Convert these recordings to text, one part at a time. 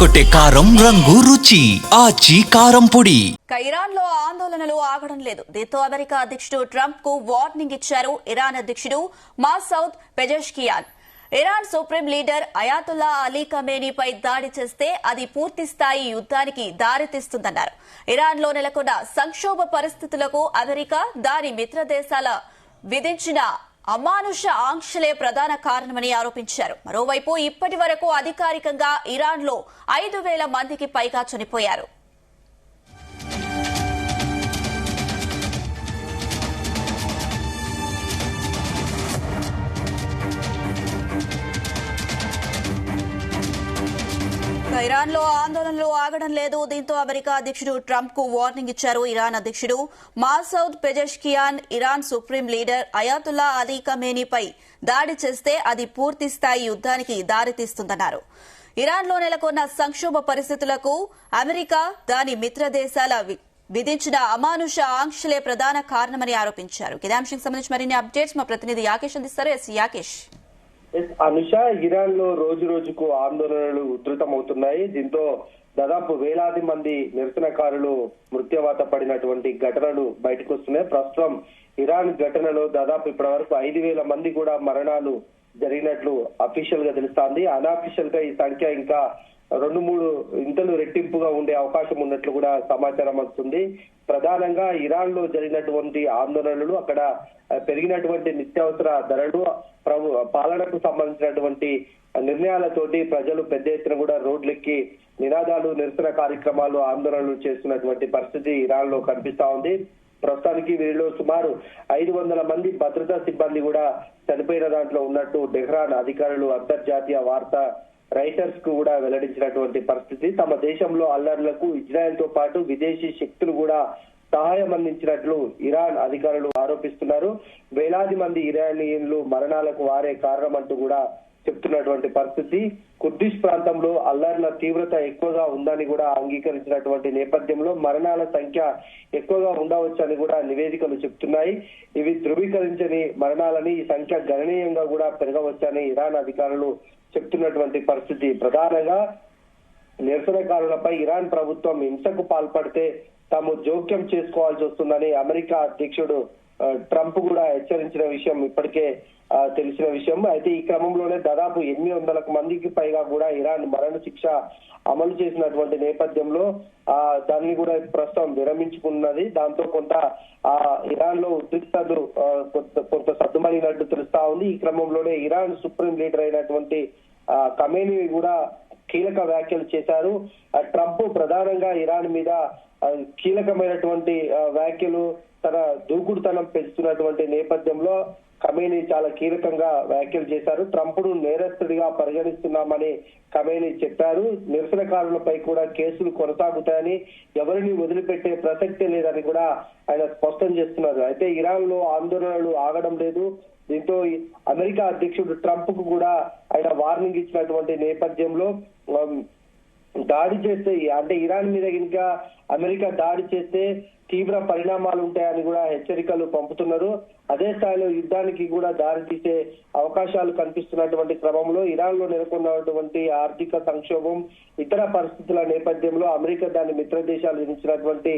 అదరగొట్టే కారం రంగు రుచి ఆచి కారం పొడి. ఇరాన్ లో ఆందోళనలు ఆగడం లేదు. దీంతో అమెరికా అధ్యక్షుడు ట్రంప్ కు వార్నింగ్ ఇచ్చారు ఇరాన్ అధ్యక్షుడు Masoud Pezeshkian. Iran supreme leader Ayatollah Ali ఖమేనీపై దాడి చేస్తే అది పూర్తిస్థాయి యుద్ధానికి దారితీస్తుందన్నారు. ఇరాన్ లో నెలకొన్న సంక్షోభ పరిస్థితులకు అమెరికా దాని మిత్ర దేశాల విధించిన అమానుష ఆంక్షలే ప్రధాన కారణమని ఆరోపించారు. మరోవైపు ఇప్పటి వరకు అధికారికంగా ఇరాన్ లో 5,000 మందికి పైగా చనిపోయారు. ఇరాన్ లో ఆందోళనలు ఆగడం లేదు. దీంతో అమెరికా అధ్యక్షుడు ట్రంప్ కు వార్నింగ్ ఇచ్చారు ఇరాన్ అధ్యక్షుడు Masoud Pezeshkian. Iran supreme leader Ayatollah Ali ఖమేనీపై దాడి చేస్తే అది పూర్తిస్థాయి యుద్ధానికి దారితీస్తుందన్నారు. ఇరాన్ లో నెలకొన్న సంక్షోభ పరిస్థితులకు అమెరికా దాని మిత్ర దేశాల విధించిన అమానుష ఆంక్షలే ప్రధాన కారణమని ఆరోపించారు. ఇదే అంశానికి సంబంధించి మరిన్ని అప్డేట్స్ మా ప్రతినిధి యాకేష్ అందిస్తారు. యాకేష్. అనుష, ఇరాన్ లో రోజు రోజుకు ఆందోళనలు ఉధృతమవుతున్నాయి. దీంతో దాదాపు వేలాది మంది నిరసనకారులు మృత్యువాత పడినటువంటి ఘటనలు బయటకు వస్తున్నాయి. ప్రస్తుతం ఇరాన్ ఘటనలో దాదాపు ఇప్పటి వరకు 5,000 మంది కూడా మరణాలు జరిగినట్లు అఫీషియల్ గా తెలుస్తోంది. అన్అఫీషియల్ గా ఈ సంఖ్య ఇంకా 2-3 ఇంతలు రెట్టింపుగా ఉండే అవకాశం ఉన్నట్లు కూడా సమాచారం వస్తుంది. ప్రధానంగా ఇరాన్ లో జరిగినటువంటి ఆందోళనలు, అక్కడ పెరిగినటువంటి నిత్యావసర ధరలు, పాలనకు సంబంధించినటువంటి నిర్ణయాలతోటి ప్రజలు పెద్ద ఎత్తున కూడా రోడ్లెక్కి నినాదాలు, నిరసన కార్యక్రమాలు, ఆందోళనలు చేస్తున్నటువంటి పరిస్థితి ఇరాన్ లో కనిపిస్తా ఉంది. ప్రస్తుతానికి వీరిలో సుమారు 500 మంది భద్రతా సిబ్బంది కూడా చనిపోయిన దాంట్లో ఉన్నట్టు టెహ్రాన్ అధికారులు అంతర్జాతీయ వార్తా రైటర్స్ కు కూడా వెల్లడించినటువంటి పరిస్థితి. తమ దేశంలో అల్లర్లకు ఇజ్రాయెల్ తో పాటు విదేశీ శక్తులు కూడా సహాయం అందించినట్లు ఇరాన్ అధికారులు ఆరోపిస్తున్నారు. వేలాది మంది ఇరానియన్లు మరణాలకు వారే కారణం అంటూ కూడా చెప్తున్నటువంటి పరిస్థితి. కుర్దిష్ ప్రాంతంలో అల్లర్ల తీవ్రత ఎక్కువగా ఉందని కూడా అంగీకరించినటువంటి నేపథ్యంలో మరణాల సంఖ్య ఎక్కువగా ఉండవచ్చని కూడా నివేదికలు చెప్తున్నాయి. ఇవి ధృవీకరించని మరణాలని, ఈ సంఖ్య గణనీయంగా కూడా పెరగవచ్చని ఇరాన్ అధికారులు చెప్తున్నటువంటి పరిస్థితి. ప్రధానంగా నిరసనకారులపై ఇరాన్ ప్రభుత్వం హింసకు పాల్పడితే తాము జోక్యం చేసుకోవాల్సి వస్తుందని అమెరికా అధ్యక్షుడు ట్రంప్ కూడా హెచ్చరించిన విషయం ఇప్పటికే తెలిసిన విషయం. అయితే ఈ క్రమంలోనే దాదాపు 800 మందికి పైగా కూడా ఇరాన్ మరణ శిక్ష అమలు చేసినటువంటి నేపథ్యంలో దాన్ని కూడా ప్రస్తుతం విరమించుకున్నది. దాంతో కొంత ఇరాన్ లో ఉద్రిక్తతలు కొంత సద్దుమణినట్టు తెలుస్తా ఉంది. ఈ క్రమంలోనే ఇరాన్ సుప్రీం లీడర్ అయినటువంటి ఖమేనీ కూడా కీలక వ్యాఖ్యలు చేశారు. ట్రంప్ ప్రధానంగా ఇరాన్ మీద కీలకమైనటువంటి వ్యాఖ్యలు, తన దూకుడుతనం పెంచుతున్నటువంటి నేపథ్యంలో ఖమేనీ చాలా కీలకంగా వ్యాఖ్యలు చేశారు. ట్రంప్ను నేరస్తుడిగా పరిగణిస్తున్నామని ఖమేనీ చెప్పారు. నిరసనకారులపై కూడా కేసులు కొనసాగుతాయని, ఎవరిని వదిలిపెట్టే ప్రసక్తే లేదని కూడా ఆయన స్పష్టం చేస్తున్నారు. అయితే ఇరాన్ లో ఆందోళనలు ఆగడం లేదు. దీంతో అమెరికా అధ్యక్షుడు ట్రంప్ కు కూడా ఆయన వార్నింగ్ ఇచ్చినటువంటి నేపథ్యంలో దాడి చేస్తే, అంటే ఇరాన్ మీద ఇంకా అమెరికా దాడి చేస్తే తీవ్ర పరిణామాలు ఉంటాయని కూడా హెచ్చరికలు పంపుతున్నారు. అదే స్థాయిలో యుద్ధానికి కూడా దారితీసే అవకాశాలు కనిపిస్తున్నటువంటి క్రమంలో ఇరాన్ లో నెలకొన్నటువంటి ఆర్థిక సంక్షోభం, ఇతర పరిస్థితుల నేపథ్యంలో అమెరికా దాని మిత్ర దేశాలు విధించినటువంటి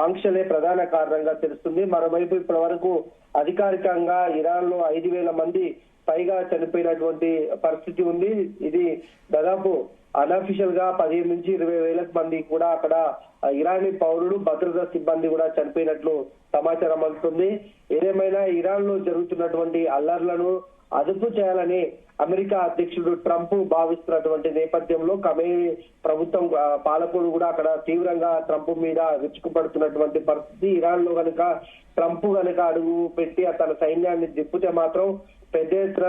ఆంక్షలే ప్రధాన కారణంగా తెలుస్తుంది. మరోవైపు ఇప్పటి వరకు అధికారికంగా ఇరాన్ లో 5,000 మంది పైగా చనిపోయినటువంటి పరిస్థితి ఉంది. ఇది దాదాపు అన్అఫీషియల్ గా 15,000 నుంచి 20,000 మంది కూడా అక్కడ ఇరానీ పౌరులు, భద్రతా సిబ్బంది కూడా చనిపోయినట్లు సమాచారం అందుతుంది. ఏదేమైనా ఇరాన్ లో జరుగుతున్నటువంటి అల్లర్లను అదుపు చేయాలని అమెరికా అధ్యక్షుడు ట్రంప్ భావిస్తున్నటువంటి నేపథ్యంలో ఖమేనీ ప్రభుత్వం పాలకులు కూడా అక్కడ తీవ్రంగా ట్రంప్ మీద విరుచుకుపడుతున్నటువంటి పరిస్థితి. ఇరాన్ లో ట్రంప్ అడుగు పెట్టి తన సైన్యాన్ని దిప్పుతే మాత్రం పెద్ద ఎత్తున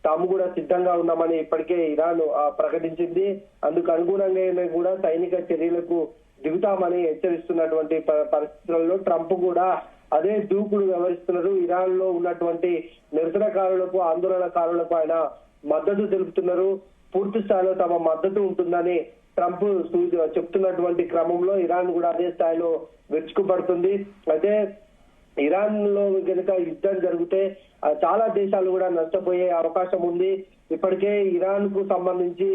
తాము కూడా సిద్ధంగా ఉన్నామని ఇప్పటికే ఇరాన్ ప్రకటించింది. అందుకు అనుగుణంగా కూడా సైనిక చర్యలకు దిగుతామని హెచ్చరిస్తున్నటువంటి పరిస్థితులలో ట్రంప్ కూడా అదే దూకుడు వ్యవహరిస్తున్నారు. ఇరాన్ లో ఉన్నటువంటి నిరసనకారులకు, ఆందోళనకారులకు ఆయన మద్దతు తెలుపుతున్నారు. పూర్తి స్థాయిలో తమ మద్దతు ఉంటుందని ట్రంప్ చెప్తున్నటువంటి క్రమంలో ఇరాన్ కూడా అదే స్థాయిలో విరుచుకుపడుతుంది. అయితే ఇరాన్ లో కనుక యుద్ధం జరిగితే చాలా దేశాలు కూడా నష్టపోయే అవకాశం ఉంది. ఇప్పటికే ఇరాన్ కు సంబంధించి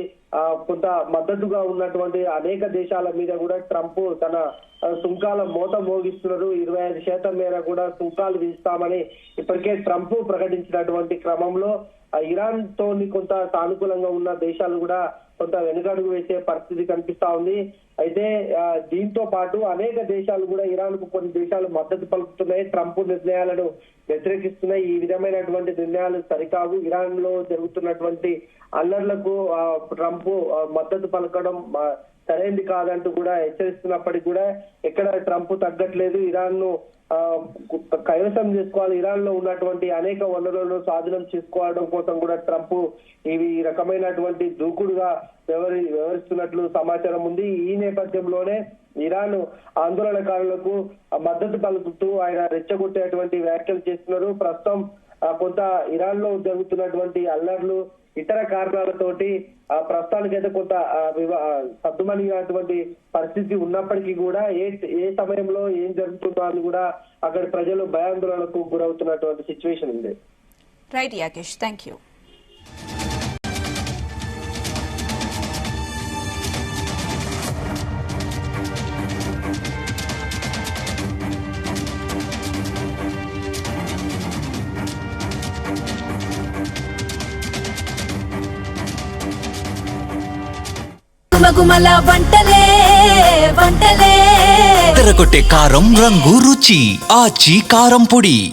కొంత మద్దతుగా ఉన్నటువంటి అనేక దేశాల మీద కూడా ట్రంప్ తన సుంకాల మోత మోగిస్తున్నారు. 25% మేర కూడా సుంకాలు విధిస్తామని ఇప్పటికే ట్రంప్ ప్రకటించినటువంటి క్రమంలో ఇరాన్ తోని కొంత సానుకూలంగా ఉన్న దేశాలు కూడా కొంత వెనుకడుగు వేసే పరిస్థితి కనిపిస్తా ఉంది. అయితే దీంతో పాటు అనేక దేశాలు కూడా ఇరాన్ కు కొన్ని దేశాలు మద్దతు పలుకుతున్నాయి, ట్రంప్ నిర్ణయాలను వ్యతిరేకిస్తున్నాయి. ఈ విధమైనటువంటి నిర్ణయాలు సరికావు. ఇరాన్ లో జరుగుతున్నటువంటి అల్లర్లకు ట్రంప్ మద్దతు పలకడం సరైనది కాదంటూ కూడా హెచ్చరిస్తున్నప్పటికీ కూడా ఎక్కడ ట్రంప్ తగ్గట్లేదు. ఇరాన్ ను కైవసం చేసుకోవాలి, ఇరాన్ లో ఉన్నటువంటి అనేక వనరులను స్వాధీనం చేసుకోవడం కోసం కూడా ట్రంప్ ఈ రకమైనటువంటి దూకుడుగా వ్యవహరిస్తున్నట్లు సమాచారం ఉంది. ఈ నేపథ్యంలోనే ఇరాన్ ఆందోళనకారులకు మద్దతు పలుకుతూ ఆయన రెచ్చగొట్టేటువంటి వ్యాఖ్యలు చేస్తున్నారు. ప్రస్తుతం కొంత ఇరాన్ లో జరుగుతున్నటువంటి అల్లర్లు ఇతర కారణాలతోటి ప్రస్తుతానికైతే కొంత సద్దుమణిగినటువంటి పరిస్థితి ఉన్నప్పటికీ కూడా ఏ సమయంలో ఏం జరుగుతుందో అని కూడా అక్కడ ప్రజలు భయాందోళనకు గురవుతున్నటువంటి సిచ్యువేషన్ ఉంది. Right Yakesh, thank you. గుమగుమల వంటలే వంటలే తెరకొట్టే కారం రంగు రుచి ఆచి కారం పొడి.